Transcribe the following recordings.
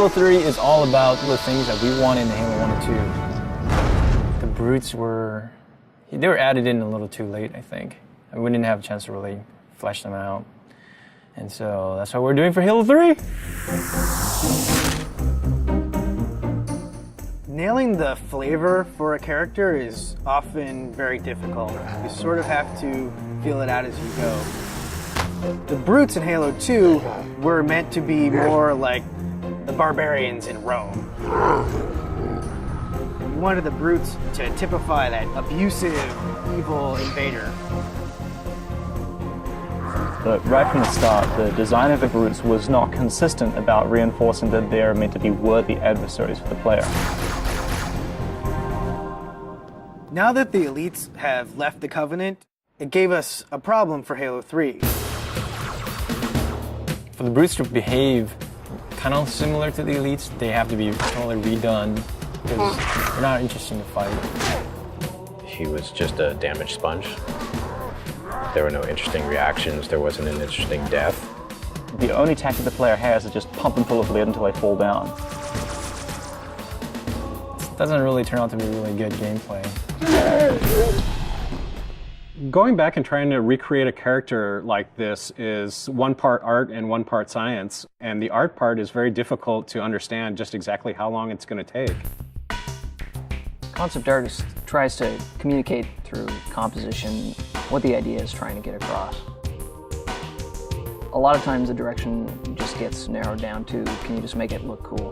Halo 3 is all about the things that we wanted in Halo 1 and 2. The brutes they were added in a little too late, I think. And we didn't have a chance to really flesh them out. And so that's what we're doing for Halo 3. Nailing the flavor for a character is often very difficult. You sort of have to feel it out as you go. The brutes in Halo 2 were meant to be more like the barbarians in Rome. We wanted the brutes to typify that abusive, evil invader. But right from the start, the design of the brutes was not consistent about reinforcing that they are meant to be worthy adversaries for the player. Now that the elites have left the Covenant, it gave us a problem for Halo 3. For the brutes to behave kind of similar to the elites, they have to be totally redone because they're not interesting to fight. He was just a damage sponge. There were no interesting reactions. There wasn't an interesting death. The only tactic the player has is just pump them full of lead until they fall down. It doesn't really turn out to be really good gameplay. Going back and trying to recreate a character like this is one part art and one part science. And the art part is very difficult to understand just exactly how long it's going to take. Concept artist tries to communicate through composition what the idea is trying to get across. A lot of times the direction just gets narrowed down to, can you just make it look cool?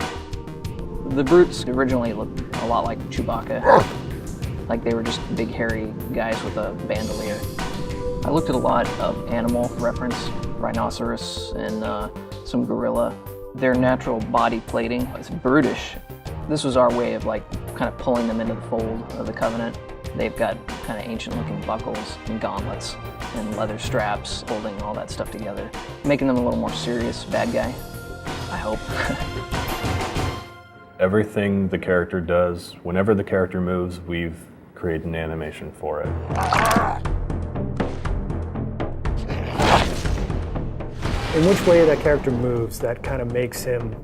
The brutes originally looked a lot like Chewbacca. Like they were just big hairy guys with a bandolier. I looked at a lot of animal reference, rhinoceros and some gorilla. Their natural body plating is brutish. This was our way of kind of pulling them into the fold of the Covenant. They've got kind of ancient looking buckles and gauntlets and leather straps holding all that stuff together, making them a little more serious bad guy, I hope. Everything the character does, whenever the character moves, we've created an animation for it. In which way that character moves, that kind of makes him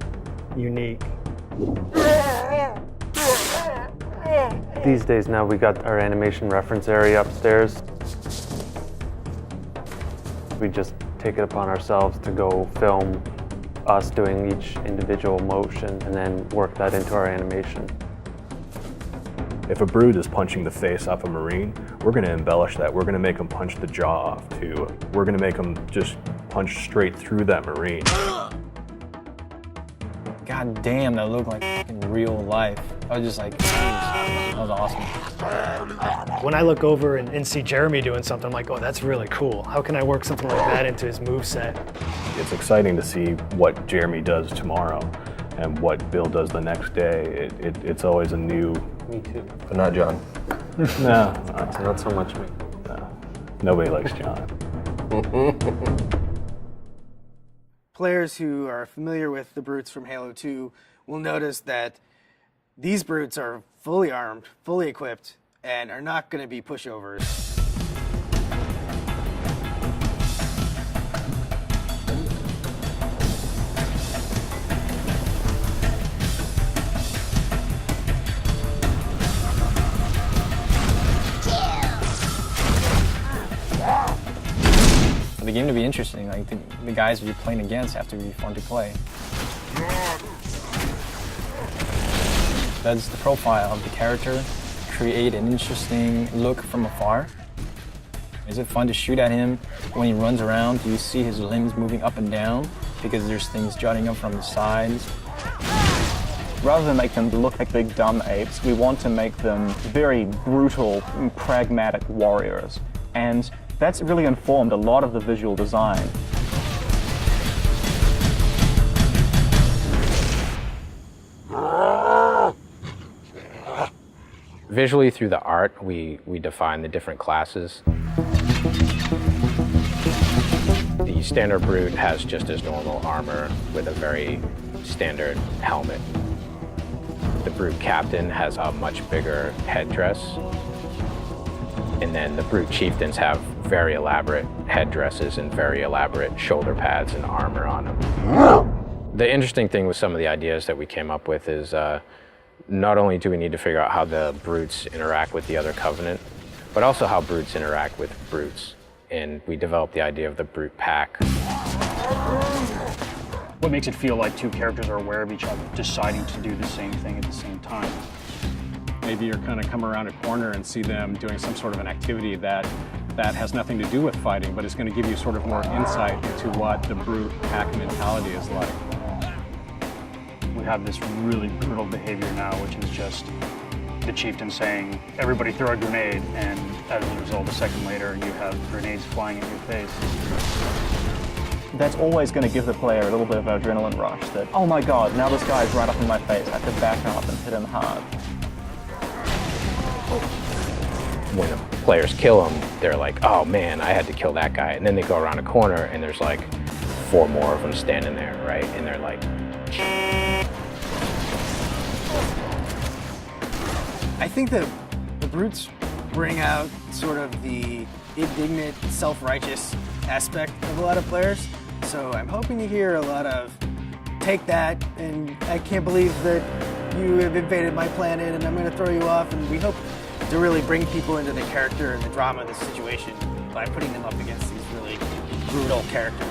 unique. These days now we got our animation reference area upstairs. We just take it upon ourselves to go film us doing each individual motion and then work that into our animation. If a brute is punching the face off a Marine, we're going to embellish that. We're going to make him punch the jaw off too. We're going to make him just punch straight through that Marine. God damn, that looked like in real life. I was just like, that was awesome. When I look over and see Jeremy doing something, I'm like, oh, that's really cool. How can I work something like that into his moveset? It's exciting to see what Jeremy does tomorrow and what Bill does the next day. It's always a new... Me too. But not John. No, Not so much me. no. Nobody likes John. Players who are familiar with the brutes from Halo 2 will notice that these brutes are fully armed, fully equipped, and are not going to be pushovers. For the game to be interesting, like the guys you're playing against have to be fun to play. Does the profile of the character create an interesting look from afar? Is it fun to shoot at him when he runs around? Do you see his limbs moving up and down because there's things jutting up from the sides? Rather than make them look like big dumb apes, we want to make them very brutal, pragmatic warriors. And that's really informed a lot of the visual design. Visually, through the art, we define the different classes. The standard brute has just his normal armor with a very standard helmet. The brute captain has a much bigger headdress. And then the brute chieftains have very elaborate headdresses and very elaborate shoulder pads and armor on them. The interesting thing with some of the ideas that we came up with is not only do we need to figure out how the brutes interact with the other Covenant, but also how brutes interact with brutes. And we developed the idea of the brute pack. What makes it feel like two characters are aware of each other, deciding to do the same thing at the same time? Maybe you're kind of come around a corner and see them doing some sort of an activity that has nothing to do with fighting, but it's going to give you sort of more insight into what the brute pack mentality is like. We have this really brutal behavior now, which is just the chieftain saying, everybody throw a grenade, and as a result, a second later, you have grenades flying in your face. That's always going to give the player a little bit of an adrenaline rush that, oh my god, now this guy's right up in my face, I have to back up and hit him hard. When the players kill him, they're like, oh man, I had to kill that guy. And then they go around a corner and there's like 4 more of them standing there, right? And they're like... I think that the brutes bring out sort of the indignant, self-righteous aspect of a lot of players. So I'm hoping to hear a lot of, take that, and I can't believe that you have invaded my planet and I'm going to throw you off. And we hope to really bring people into the character and the drama of the situation by putting them up against these really brutal characters.